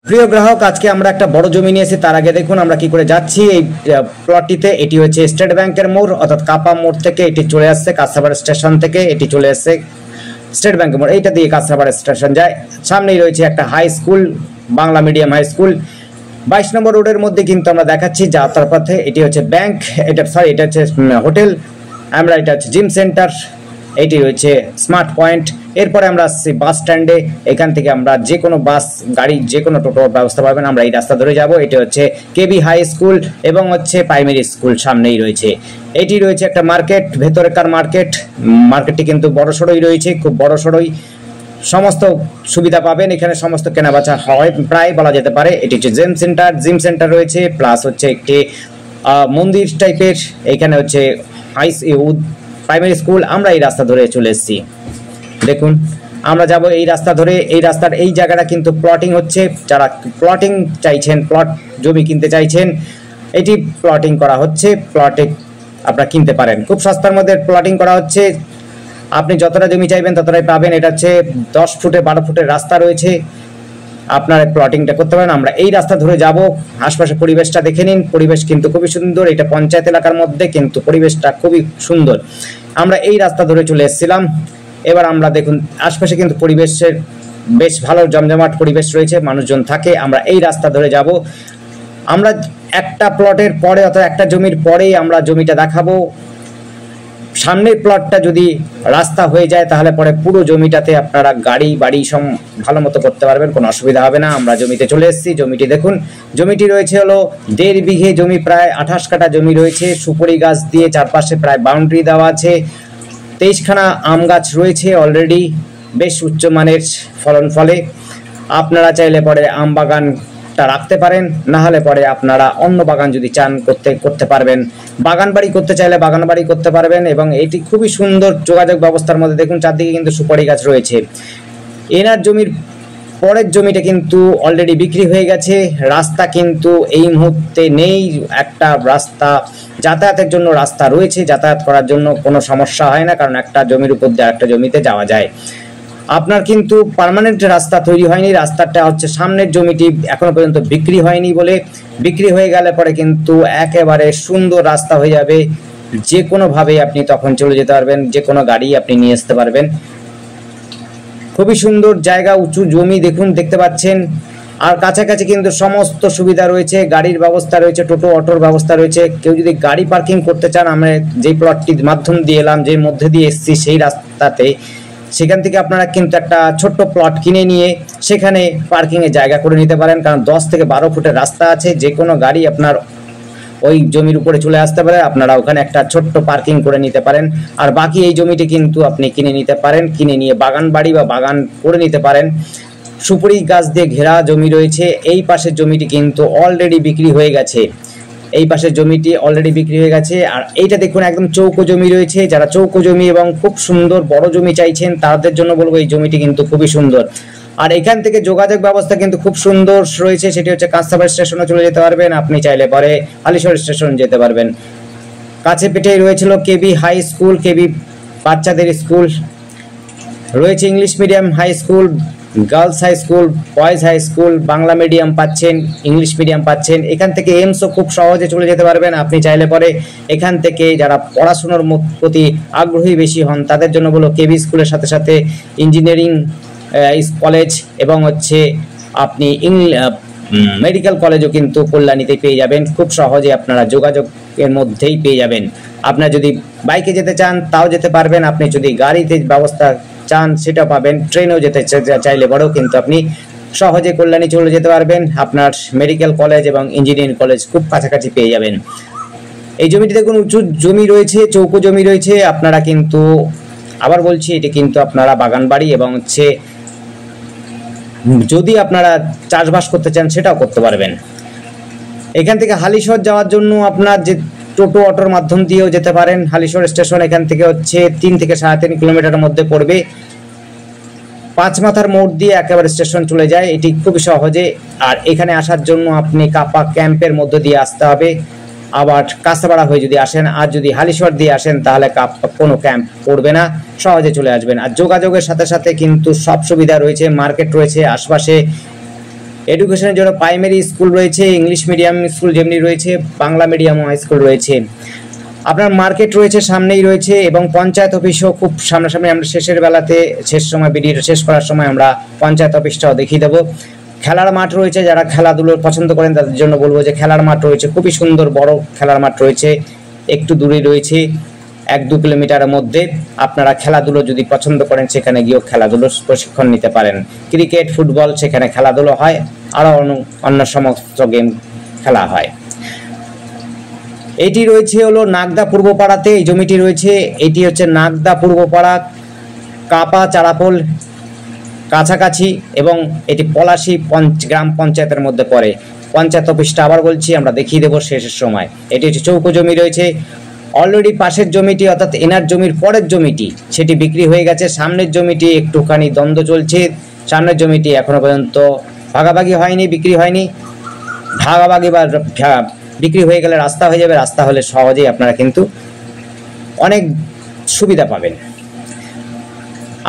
প্রিয় গ্রাহক, আজকে আমরা একটা বড় জমি নিয়েছি। তার আগে দেখুন আমরা কি করে যাচ্ছি এই প্লটটিতে। এটি হচ্ছে স্টেট ব্যাংকের মোড়, অর্থাৎ কাপা মোড় থেকে এটি চলে আসছে, কাঁচরাপাড়া স্টেশন থেকে এটি চলে আসছে স্টেট ব্যাংকের মোড়। এইটা দিয়ে কাঁচরাপাড়া স্টেশন যায়। সামনেই রয়েছে একটা high school, Bangla medium high school. 22 নম্বর রোডের মধ্যে কিন্তু আমরা দেখাচ্ছি যাত্রার পথে। এটি হচ্ছে ব্যাংক, এটা হচ্ছে হোটেল, আমরা এটা হচ্ছে জিম সেন্টার, এটি রয়েছে স্মার্ট পয়েন্ট। এরপরে আমরা আসছি বাস স্ট্যান্ডে। এখান থেকে আমরা যে কোনো বাস, গাড়ি, যে কোনো টোটোর ব্যবস্থা পাবেন। আমরা এই রাস্তা ধরে যাব। এটি হচ্ছে কেবি হাই স্কুল এবং হচ্ছে প্রাইমারি স্কুল সামনেই রয়েছে। এটি রয়েছে একটা মার্কেট, ভেতরেকার মার্কেট। মার্কেটটি কিন্তু বড়সড়ই রয়েছে, খুব বড়সড়ই। সমস্ত সুবিধা পাবেন এখানে, সমস্ত কেনাবেচা হয় প্রায় বলা যেতে পারে। এটি হচ্ছে জিম সেন্টার রয়েছে, প্লাস হচ্ছে একটি মন্দির টাইপের। এখানে হচ্ছে প্রাইমারি স্কুল। আমরা এই রাস্তা ধরে চলে এসেছি। দেখুন আমরা যাব এই রাস্তা ধরে। এই রাস্তার এই জায়গাটা কিন্তু প্লটিং হচ্ছে। যারা প্লটিং চাইছেন, প্লট জমি কিনতে চাইছেন, এটি প্লটিং করা হচ্ছে। প্লটে আপনারা কিনতে পারেন, খুব সস্তার মধ্যে প্লটিং করা হচ্ছে। আপনি যতটা জমি চাইবেন ততটাই পাবেন। এটা হচ্ছে 10 ফুটে 12 ফুটের রাস্তা রয়েছে, আপনারা প্লটিংটা করতে পারেন। আমরা এই রাস্তা ধরে যাব। আশপাশে পরিবেশটা দেখে নিন, পরিবেশ কিন্তু খুবই সুন্দর। এটা পঞ্চায়েত এলাকার মধ্যে, কিন্তু পরিবেশটা খুবই সুন্দর। আমরা এই রাস্তা ধরে চলে এসেছিলাম। এবার আমরা দেখুন আশপাশে কিন্তু পরিবেশের বেশ ভালো জমজমাট পরিবেশ রয়েছে, মানুষজন থাকে। আমরা এই রাস্তা ধরে যাব। আমরা একটা প্লটের পরে, অর্থাৎ একটা জমির পরেই আমরা জমিটা দেখাবো। সামনের প্লটটা যদি রাস্তা হয়ে যায় তাহলে পরে পুরো জমিটাতে আপনারা গাড়ি বাড়ি সব ভালো মতো করতে পারবেন, কোনো অসুবিধা হবে না। আমরা জমিতে চলে এসেছি। জমিটি দেখুন, জমিটি রয়েছে হলো 1.5 বিঘে জমি, প্রায় 28 কাঠা জমি রয়েছে। সুপারি গাছ দিয়ে চারপাশে প্রায় বাউন্ডারি দেওয়া আছে। 23খানা আম গাছ রয়েছে অলরেডি, বেশ উচ্চমানের ফলন ফলে। আপনারা চাইলে পরে আম বাগানটা রাখতে পারেন, না হলে পরে আপনারা অন্য বাগান যদি চান করতে পারবেন। বাগান বাড়ি করতে চাইলে বাগান বাড়ি করতে পারবেন। এবং এটি খুবই সুন্দর যোগাযোগ ব্যবস্থার মধ্যে। দেখুন চারদিকে কিন্তু সুপারি গাছ রয়েছে। এনার জমির পরের জমিটা কিন্তু অলরেডি বিক্রি হয়ে গেছে। রাস্তা কিন্তু এই মুহূর্তে নেই। একটা রাস্তা, যাতায়াতের জন্য রাস্তা রয়েছে, যাতায়াত করার জন্য কোনো সমস্যা হয় না, কারণ একটা জমির উপর দিয়ে একটা জমিতে যাওয়া যায়। আপনার কিন্তু পার্মানেন্ট রাস্তা তৈরি হয়নি। রাস্তাটা হচ্ছে সামনের জমিটি এখনো পর্যন্ত বিক্রি হয়নি বলে, বিক্রি হয়ে গেলে পরে কিন্তু একেবারে সুন্দর রাস্তা হয়ে যাবে। যে কোনোভাবে আপনি তখন চলে যেতে পারবেন, যে কোনো গাড়ি আপনি নিয়ে আসতে পারবেন। খুবই সুন্দর জায়গা, উঁচু জমি দেখুন, দেখতে পাচ্ছেন। আর কাছাকাছি কিন্তু সমস্ত সুবিধা রয়েছে, গাড়ির ব্যবস্থা রয়েছে, টোটো অটোর ব্যবস্থা রয়েছে। কেউ যদি গাড়ি পার্কিং করতে চান, আমরা যেই প্লটটির মাধ্যম দিয়ে এলাম, যে মধ্যে দিয়ে এসেছি সেই রাস্তাতে, সেখান থেকে আপনারা কিন্তু একটা ছোট্ট প্লট কিনে নিয়ে সেখানে পার্কিংয়ের জায়গা করে নিতে পারেন। কারণ 10 থেকে 12 ফুটের রাস্তা আছে, যে কোনো গাড়ি আপনার ওই জমির উপরে চলে আসতে পারে। আপনারা ওখানে একটা ছোট্ট পার্কিং করে নিতে পারেন। আর বাকি এই জমিটি কিন্তু আপনি কিনে নিতে পারেন, কিনে নিয়ে বাগান বাড়ি বা বাগান করে নিতে পারেন। সুপারি গাছ দিয়ে ঘেরা জমি রয়েছে। এই পাশের জমিটি কিন্তু অলরেডি বিক্রি হয়ে গেছে। এই পাশের জমিটি অলরেডি বিক্রি হয়ে গেছে। আর এইটা দেখুন একদম চৌকো জমি রয়েছে। যারা চৌকো জমি এবং খুব সুন্দর বড় জমি চাইছেন তাদের জন্য বলবো এই জমিটি কিন্তু খুবই সুন্দর। আর এখান থেকে যোগাযোগ ব্যবস্থা কিন্তু খুব সুন্দর রয়েছে। সেটি হচ্ছে কাঁচরাপাড়া স্টেশনে চলে যেতে পারবেন, আপনি চাইলে পরে হালিশহর স্টেশন যেতে পারবেন। কাছে পিঠেই রয়েছিল কেবি হাই স্কুল, কেবি বাচ্চাদের স্কুল রয়েছে, English medium high school, girls high school, boys high school, Bangla medium পাচ্ছেন, ইংলিশ মিডিয়াম পাচ্ছেন। এখান থেকে এমসও খুব সহজে চলে যেতে পারবেন। আপনি চাইলে পরে এখান থেকে যারা পড়াশোনার প্রতি আগ্রহী বেশি হন তাদের জন্য বলো কেবি স্কুলের সাথে সাথে ইঞ্জিনিয়ারিং কলেজ এবং হচ্ছে আপনি মেডিকেল কলেজও কিন্তু কল্যাণীতে পেয়ে যাবেন। খুব সহজে আপনারা যোগাযোগের মধ্যেই পেয়ে যাবেন। আপনারা যদি বাইকে যেতে চান তাও যেতে পারবেন, আপনি যদি গাড়িতে ব্যবস্থা চান সেটা পাবেন, ট্রেনেও যেতে চাইলে বড় কিন্তু আপনি সহজে কল্যাণী চলে যেতে পারবেন। আপনার মেডিকেল কলেজ এবং ইঞ্জিনিয়ারিং কলেজ খুব কাছাকাছি পেয়ে যাবেন। এই জমিটি দেখুন উঁচু জমি রয়েছে, চৌকো জমি রয়েছে। আপনারা কিন্তু আবার বলছি, এটি কিন্তু আপনারা বাগান বাড়ি এবং হচ্ছে যদি আপনারা চাষবাস করতে চান সেটাও করতে পারবেন। এখান থেকে হালিশহর যাওয়ার জন্য আপনার যে টোটো অটোর মাধ্যম দিয়েও যেতে পারেন। হালিশহর স্টেশন এখান থেকে হচ্ছে 3 থেকে 3.5 কিলোমিটারের মধ্যে পড়বে। 5 মাথার মোড় দিয়ে একেবারে স্টেশন চলে যায়, এটি খুবই সহজে। আর এখানে আসার জন্য আপনি কাপা ক্যাম্পের মধ্যে দিয়ে আসতে হবে। আবার কাঁচরাপাড়া হয়ে যদি আসেন, আর যদি হালিশহর দিয়ে আসেন তাহলে কোনো ক্যাম্প পড়বে না, সহজে চলে আসবেন। আর যোগাযোগের সাথে সাথে কিন্তু সব সুবিধা রয়েছে, মার্কেট রয়েছে আশপাশে, এডুকেশনের জন্য প্রাইমারি স্কুল রয়েছে, ইংলিশ মিডিয়াম স্কুল যেমনি রয়েছে, বাংলা মিডিয়াম হাই স্কুল রয়েছে। আপনার মার্কেট রয়েছে, সামনেই রয়েছে, এবং পঞ্চায়েত অফিসও খুব সামনাসামনি। আমরা শেষের বেলাতে, শেষ সময় ভিডিওটা শেষ করার সময় আমরা পঞ্চায়েত অফিসটাও দেখিয়ে দেবো। খেলার মাঠ রয়েছে, যারা খেলাধুলো পছন্দ করেন তাদের জন্য বলবো যে খেলার মাঠ রয়েছে, খুবই সুন্দর বড় খেলার মাঠ রয়েছে, একটু দূরে রয়েছে, 1-2 কিলোমিটারের মধ্যে। আপনারা খেলাধুলো যদি পছন্দ করেন সেখানে গিয়েও খেলাধুলো প্রশিক্ষণ নিতে পারেন। ক্রিকেট, ফুটবল সেখানে খেলাধুলো হয়, আরও অন্য সমস্ত গেম খেলা হয়। এটি রয়েছে হলো নাগদা পূর্বপাড়াতে, এই জমিটি রয়েছে, এটি হচ্ছে নাগদা পূর্বপাড়া, কাপা চারাপোল কাছাকাছি, এবং এটি পলাশী গ্রাম পঞ্চায়েতের মধ্যে পড়ে। পঞ্চায়েত অফিসটা আবার বলছি, আমরা দেখিয়ে দেবো শেষের সময়। এটি হচ্ছে চৌকো জমি রয়েছে। অলরেডি পাশের জমিটি অর্থাৎ এনার জমির পরের জমিটি সেটি বিক্রি হয়ে গেছে, সামনের জমিটি একটুখানি দ্বন্দ্ব চলছে। সামনের জমিটি এখনো পর্যন্ত ভাগাভাগি হয়নি, বিক্রি হয়নি। ভাগাভাগি বা বিক্রি হয়ে গেলে রাস্তা হয়ে যাবে, রাস্তা হলে সহজেই আপনারা কিন্তু অনেক সুবিধা পাবেন।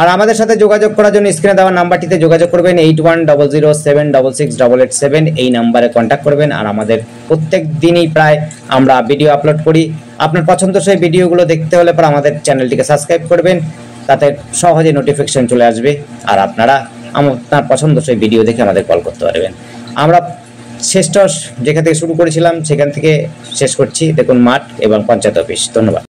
আর আমাদের সাথে যোগাযোগ করার জন্য স্ক্রিনে দেওয়া নাম্বারটিতে যোগাযোগ করবেন, 8100766887, এই নাম্বারে কন্ট্যাক্ট করবেন। আর আমাদের প্রত্যেক দিনই প্রায় আমরা ভিডিও আপলোড করি। আপনার পছন্দসই ভিডিওগুলো দেখতে হলে পর আমাদের চ্যানেলটিকে সাবস্ক্রাইব করবেন, তাতে সহজে নোটিফিকেশন চলে আসবে, আর আপনারা আপনার পছন্দসই ভিডিও দেখে আমাদের কল করতে পারবেন। আমরা শেষটা যেখান থেকে শুরু করেছিলাম সেখান থেকে শেষ করছি। দেখুন মাঠ এবং পঞ্চায়েত অফিস। ধন্যবাদ।